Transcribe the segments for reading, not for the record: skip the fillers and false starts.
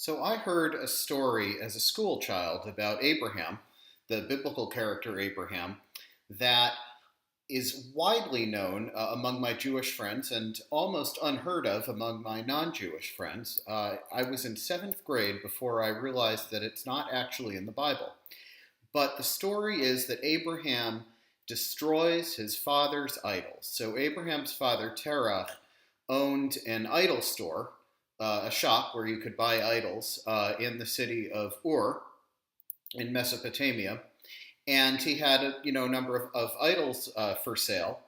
So I heard a story as a school child about Abraham, the biblical character Abraham, that is widely known among my Jewish friends and almost unheard of among my non Jewish friends. I was in seventh grade before I realized that it's not actually in the Bible. But the story is that Abraham destroys his father's idols. So Abraham's father, Terah, owned an idol store, a shop where you could buy idols in the city of Ur in Mesopotamia, and he had a number of idols for sale.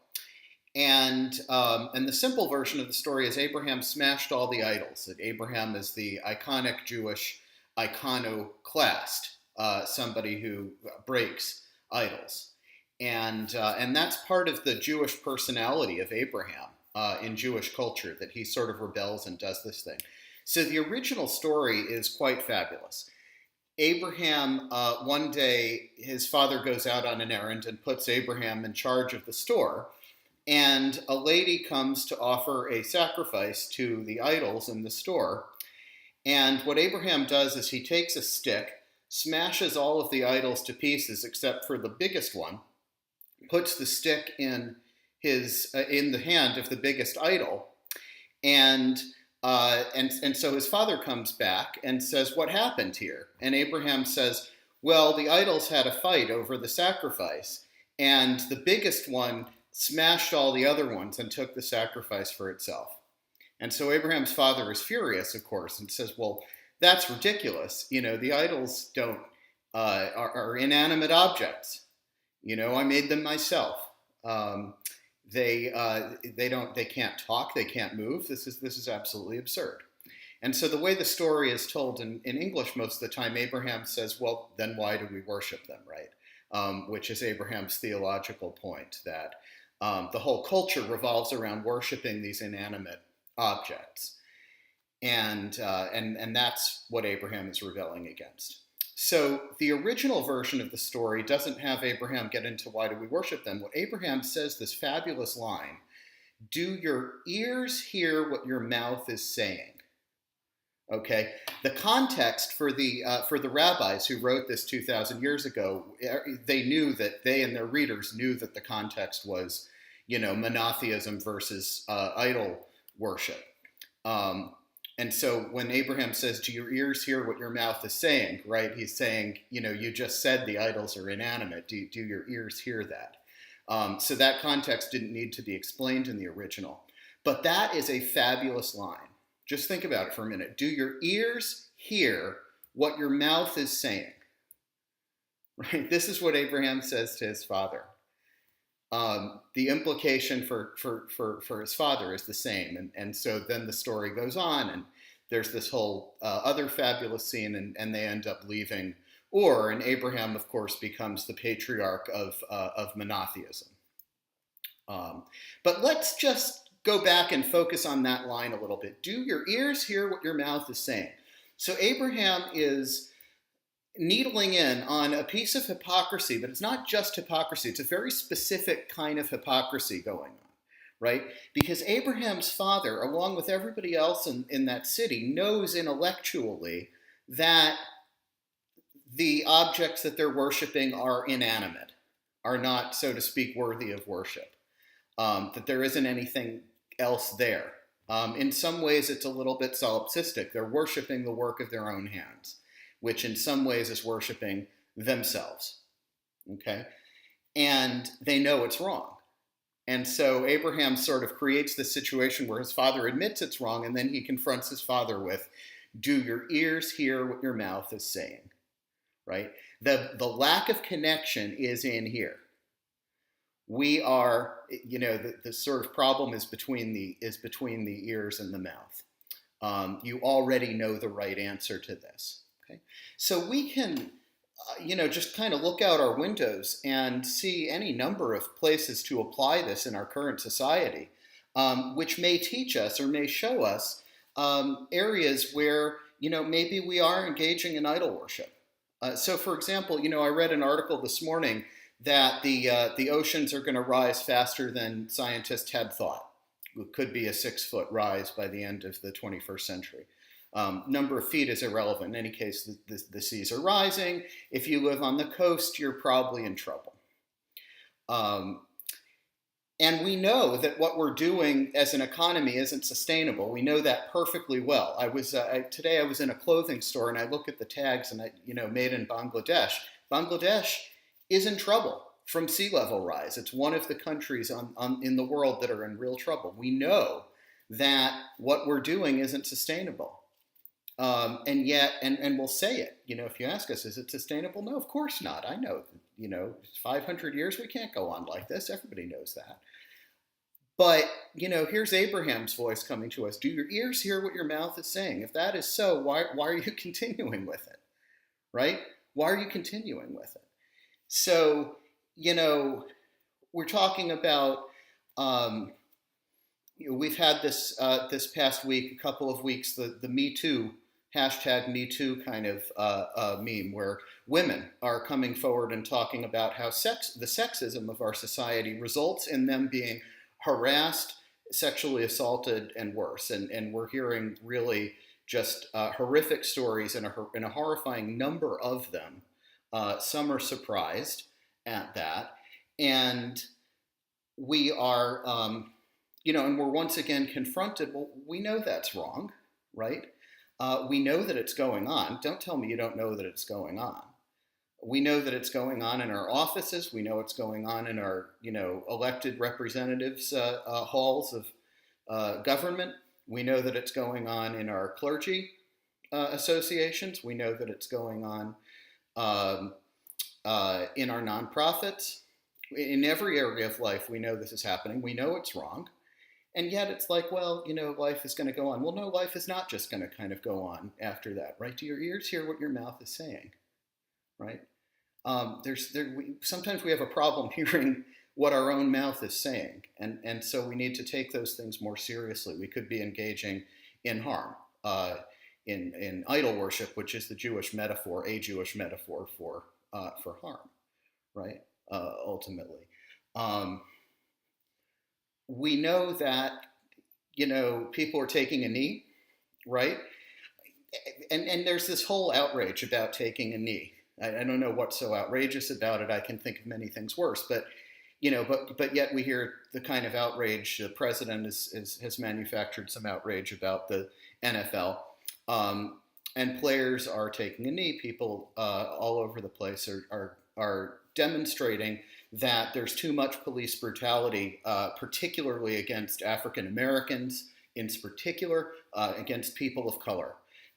And the simple version of the story is Abraham smashed all the idols. That Abraham is the iconic Jewish iconoclast, somebody who breaks idols, and that's part of the Jewish personality of Abraham in Jewish culture, that he sort of rebels and does this thing. So the original story is quite fabulous. Abraham, one day, his father goes out on an errand and puts Abraham in charge of the store. And a lady comes to offer a sacrifice to the idols in the store. And what Abraham does is he takes a stick, smashes all of the idols to pieces except for the biggest one, puts the stick in the hand of the biggest idol, and so his father comes back and says, "What happened here?" And Abraham says, "Well, the idols had a fight over the sacrifice, and the biggest one smashed all the other ones and took the sacrifice for itself." And so Abraham's father is furious, of course, and says, "Well, that's ridiculous. The idols don't are inanimate objects. I made them myself. They can't talk, they can't move. This is absolutely absurd." And so the way the story is told in English most of the time, Abraham says, "Well, then why do we worship them?" Right? Which is Abraham's theological point, that the whole culture revolves around worshiping these inanimate objects, and that's what Abraham is rebelling against. So the original version of the story doesn't have Abraham get into why do we worship them. What Abraham says, this fabulous line: "Do your ears hear what your mouth is saying?" Okay, the context for the rabbis who wrote this 2,000 years ago, they and their readers knew that the context was, monotheism versus idol worship. And so when Abraham says, "Do your ears hear what your mouth is saying?" Right? He's saying, you just said the idols are inanimate. Do your ears hear that? So that context didn't need to be explained in the original. But that is a fabulous line. Just think about it for a minute. Do your ears hear what your mouth is saying? Right? This is what Abraham says to his father. The implication for his father is the same. And so then the story goes on, and there's this whole other fabulous scene, and they end up leaving Ur, and Abraham, of course, becomes the patriarch of monotheism. But let's just go back and focus on that line a little bit. Do your ears hear what your mouth is saying? So Abraham is needling in on a piece of hypocrisy, but it's not just hypocrisy. It's a very specific kind of hypocrisy going on, right? Because Abraham's father, along with everybody else in that city, knows intellectually that the objects that they're worshiping are inanimate, are not, so to speak, worthy of worship, that there isn't anything else there. In some ways, it's a little bit solipsistic. They're worshiping the work of their own hands, which in some ways is worshiping themselves, okay? And they know it's wrong. And so Abraham sort of creates this situation where his father admits it's wrong, and then he confronts his father with, "Do your ears hear what your mouth is saying?" Right? The lack of connection is in here. We are, the sort of problem is between the ears and the mouth. You already know the right answer to this. Okay? So we can, just kind of look out our windows and see any number of places to apply this in our current society, which may teach us or may show us areas where, maybe we are engaging in idol worship. So, for example, I read an article this morning that the oceans are going to rise faster than scientists had thought. It could be a 6-foot rise by the end of the 21st century. Number of feet is irrelevant. In any case, the seas are rising. If you live on the coast, you're probably in trouble. Um, and we know that what we're doing as an economy isn't sustainable. We know that perfectly well. Today I was in a clothing store and I look at the tags and made in Bangladesh. Bangladesh is in trouble from sea level rise. It's one of the countries in the world that are in real trouble. We know that what we're doing isn't sustainable. And yet, and we'll say it, if you ask us, is it sustainable? No, of course not. I know, 500 years, we can't go on like this. Everybody knows that. But, here's Abraham's voice coming to us. Do your ears hear what your mouth is saying? If that is so, why are you continuing with it? Right? Why are you continuing with it? So, we're talking about, we've had this this past week, a couple of weeks, the Me Too, hashtag Me Too kind of meme, where women are coming forward and talking about how the sexism of our society results in them being harassed, sexually assaulted, and worse. And we're hearing really just horrific stories and a horrifying number of them. Some are surprised at that. And we are, and we're once again confronted. Well, we know that's wrong, right? We know that it's going on. Don't tell me you don't know that it's going on. We know that it's going on in our offices. We know it's going on in our, elected representatives' halls of government. We know that it's going on in our clergy associations. We know that it's going on in our nonprofits. In every area of life, we know this is happening. We know it's wrong. And yet it's like, well, life is going to go on. Well, no, life is not just going to kind of go on after that, right? Do your ears hear what your mouth is saying, right? Sometimes we have a problem hearing what our own mouth is saying. And so we need to take those things more seriously. We could be engaging in harm, in idol worship, which is a Jewish metaphor for harm, right? Ultimately. We know that, people are taking a knee, right? And there's this whole outrage about taking a knee. I don't know what's so outrageous about it. I can think of many things worse, but yet we hear the kind of outrage. The president has manufactured some outrage about the NFL, and players are taking a knee. People all over the place are demonstrating that there's too much police brutality, particularly against African Americans, in particular against people of color.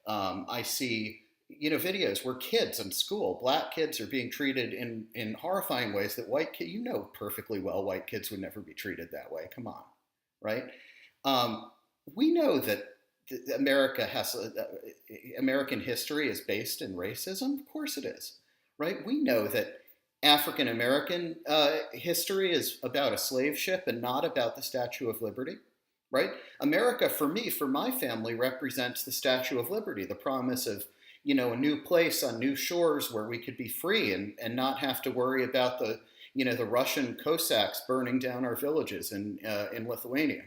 I see, videos where kids in school, black kids, are being treated in horrifying ways that white kids, perfectly well, white kids would never be treated that way. Come on, right? We know that American history is based in racism. Of course it is, right? We know that African American history is about a slave ship and not about the Statue of Liberty, right? America, for me, for my family, represents the Statue of Liberty, the promise of, a new place on new shores where we could be free and not have to worry about the Russian Cossacks burning down our villages in Lithuania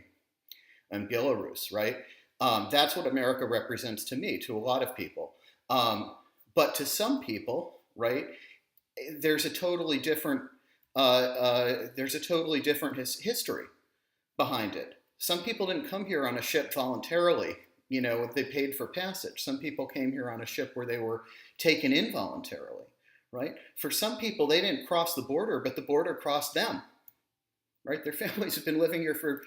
and Belarus, right? That's what America represents to me, to a lot of people. But to some people, right, there's a totally different history behind it. Some people didn't come here on a ship voluntarily. They paid for passage. Some people came here on a ship where they were taken in voluntarily, right? For some people, they didn't cross the border, but the border crossed them, right? Their families have been living here for,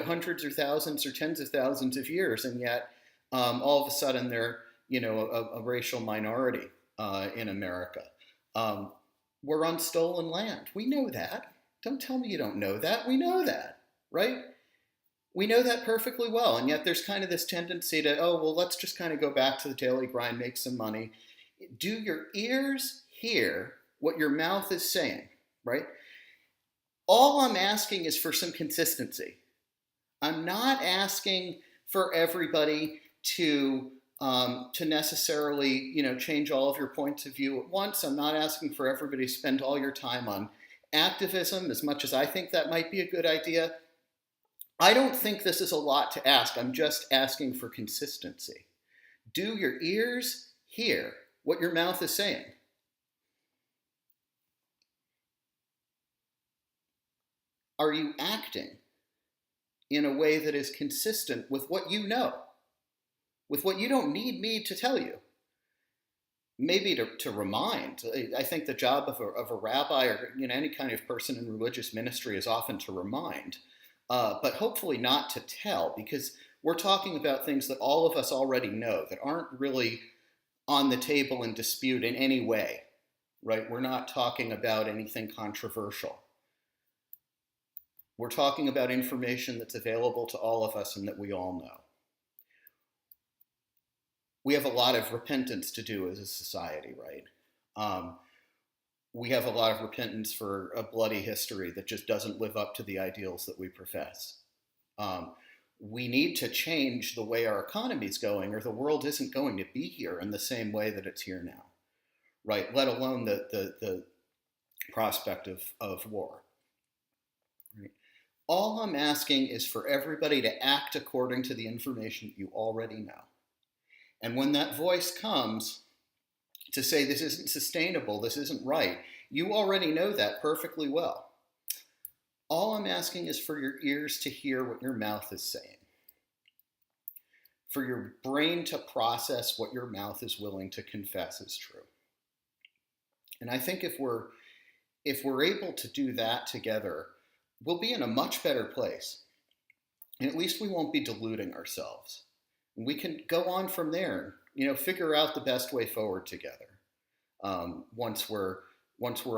hundreds or thousands or tens of thousands of years, and yet all of a sudden they're, a racial minority in America. We're on stolen land. We know that. Don't tell me you don't know that. We know that, right? We know that perfectly well. And yet there's kind of this tendency to, let's just kind of go back to the daily grind, make some money. Do your ears hear what your mouth is saying, right? All I'm asking is for some consistency. I'm not asking for everybody to necessarily, change all of your points of view at once. I'm not asking for everybody to spend all your time on activism, as much as I think that might be a good idea. I don't think this is a lot to ask. I'm just asking for consistency. Do your ears hear what your mouth is saying? Are you acting in a way that is consistent with what you know, with what you don't need me to tell you? Maybe to remind. I think the job of a rabbi or any kind of person in religious ministry is often to remind, but hopefully not to tell, because we're talking about things that all of us already know that aren't really on the table in dispute in any way, right? We're not talking about anything controversial. We're talking about information that's available to all of us and that we all know. We have a lot of repentance to do as a society, right? We have a lot of repentance for a bloody history that just doesn't live up to the ideals that we profess. We need to change the way our economy is going, or the world isn't going to be here in the same way that it's here now, right? Let alone the prospect of war. Right? All I'm asking is for everybody to act according to the information you already know. And when that voice comes to say this isn't sustainable, this isn't right, you already know that perfectly well. All I'm asking is for your ears to hear what your mouth is saying, for your brain to process what your mouth is willing to confess is true. And I think if we're able to do that together, we'll be in a much better place. And at least we won't be deluding ourselves. We can go on from there, figure out the best way forward together. Once we're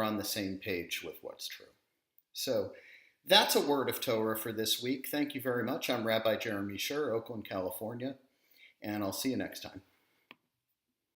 on the same page with what's true. So that's a word of Torah for this week. Thank you very much. I'm Rabbi Jeremy Scher, Oakland, California, and I'll see you next time.